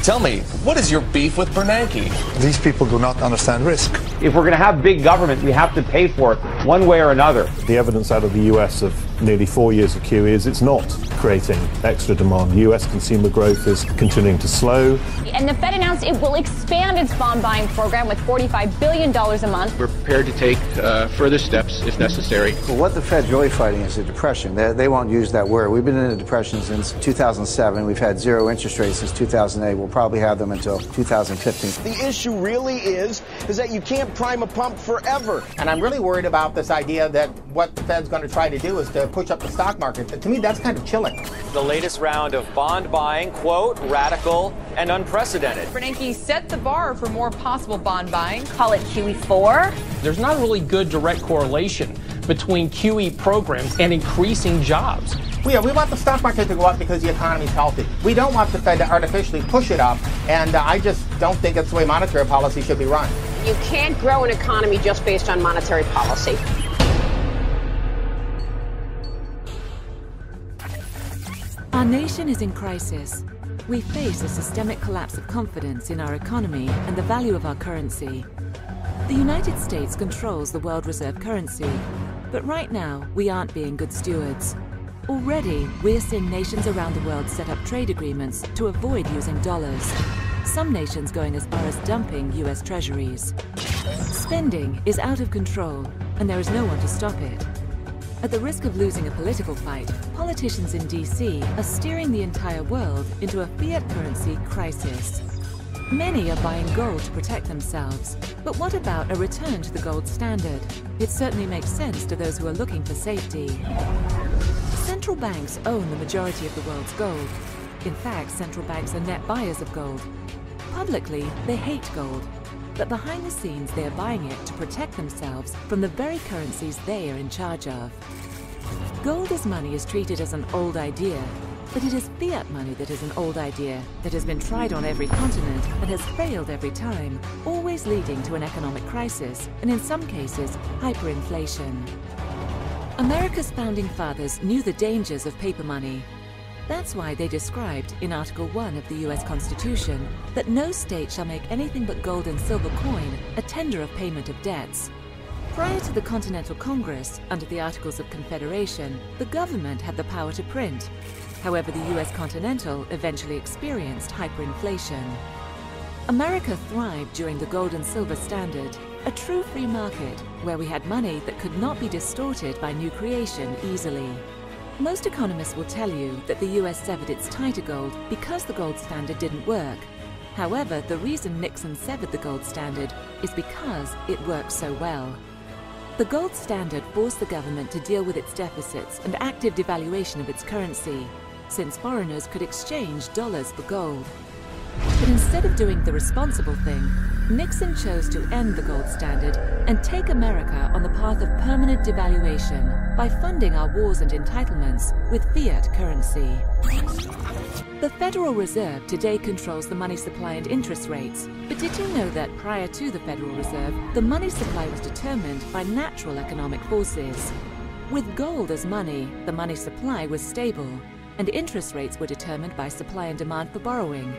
Tell me, what is your beef with Bernanke? These people do not understand risk. If we're going to have big government, we have to pay for it one way or another. The evidence out of the US of nearly 4 years of QE is it's not creating extra demand. US consumer growth is continuing to slow. And the Fed announced it will expand its bond buying program with $45 billion a month. We're prepared to take further steps if necessary. Well, what the Fed's really fighting is a depression. They won't use that word. We've been in a depression since 2007. We've had zero interest rates since 2008. We'll probably have them until 2015. The issue really is that you can't prime a pump forever. And I'm really worried about this idea that what the Fed's going to try to do is to push up the stock market. To me, that's kind of chilling. The latest round of bond buying, quote, radical and unprecedented. Bernanke set the bar for more possible bond buying. Call it QE4. There's not a really good direct correlation between QE programs and increasing jobs. We want the stock market to go up because the economy's healthy. We don't want the Fed to artificially push it up, and I just don't think it's the way monetary policy should be run. You can't grow an economy just based on monetary policy. Our nation is in crisis. We face a systemic collapse of confidence in our economy and the value of our currency. The United States controls the world reserve currency, but right now we aren't being good stewards. Already, we're seeing nations around the world set up trade agreements to avoid using dollars. Some nations going as far as dumping US treasuries. Spending is out of control, and there is no one to stop it. At the risk of losing a political fight, politicians in DC are steering the entire world into a fiat currency crisis. Many are buying gold to protect themselves, but what about a return to the gold standard? It certainly makes sense to those who are looking for safety. Central banks own the majority of the world's gold. In fact, central banks are net buyers of gold. Publicly, they hate gold, but behind the scenes they are buying it to protect themselves from the very currencies they are in charge of. Gold as money is treated as an old idea, but it is fiat money that is an old idea that has been tried on every continent and has failed every time, always leading to an economic crisis and in some cases, hyperinflation. America's founding fathers knew the dangers of paper money. That's why they described in Article 1 of the US Constitution that no state shall make anything but gold and silver coin a tender of payment of debts. Prior to the Continental Congress, under the Articles of Confederation, the government had the power to print. However, the US Continental eventually experienced hyperinflation. America thrived during the gold and silver standard, a true free market where we had money that could not be distorted by new creation easily. Most economists will tell you that the US severed its tie to gold because the gold standard didn't work. However, the reason Nixon severed the gold standard is because it worked so well. The gold standard forced the government to deal with its deficits and active devaluation of its currency, since foreigners could exchange dollars for gold. But instead of doing the responsible thing, Nixon chose to end the gold standard and take America on the path of permanent devaluation by funding our wars and entitlements with fiat currency. The Federal Reserve today controls the money supply and interest rates, but did you know that prior to the Federal Reserve, the money supply was determined by natural economic forces? With gold as money, the money supply was stable, and interest rates were determined by supply and demand for borrowing.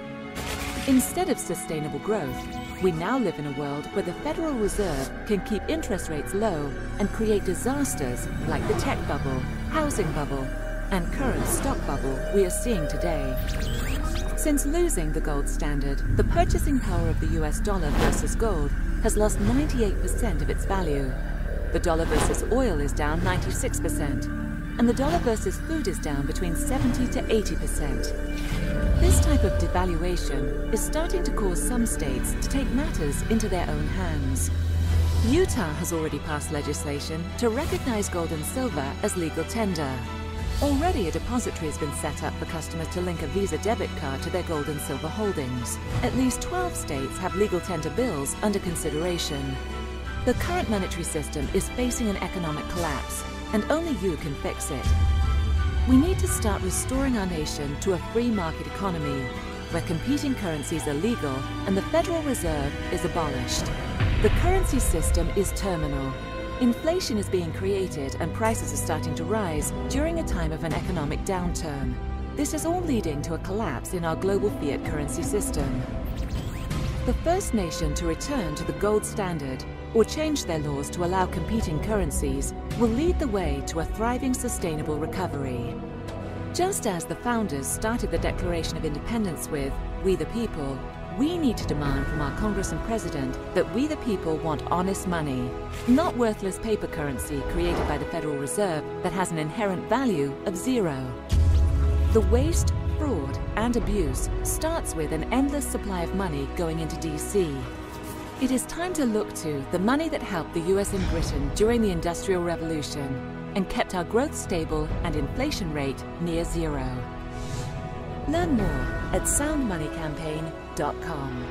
Instead of sustainable growth, we now live in a world where the Federal Reserve can keep interest rates low and create disasters like the tech bubble, housing bubble, and current stock bubble we are seeing today. Since losing the gold standard, the purchasing power of the US dollar versus gold has lost 98% of its value. The dollar versus oil is down 96%, and the dollar versus food is down between 70 to 80%. This type of devaluation is starting to cause some states to take matters into their own hands. Utah has already passed legislation to recognize gold and silver as legal tender. Already a depository has been set up for customers to link a Visa debit card to their gold and silver holdings. At least 12 states have legal tender bills under consideration. The current monetary system is facing an economic collapse, and only you can fix it. We need to start restoring our nation to a free market economy, where competing currencies are legal and the Federal Reserve is abolished. The currency system is terminal. Inflation is being created and prices are starting to rise during a time of an economic downturn. This is all leading to a collapse in our global fiat currency system. The first nation to return to the gold standard or change their laws to allow competing currencies will lead the way to a thriving, sustainable recovery. Just as the founders started the Declaration of Independence with, "We the people," we need to demand from our Congress and President that we the people want honest money, not worthless paper currency created by the Federal Reserve that has an inherent value of zero. The waste, fraud, and abuse starts with an endless supply of money going into DC. It is time to look to the money that helped the US and Britain during the Industrial Revolution and kept our growth stable and inflation rate near zero. Learn more at soundmoneycampaign.com.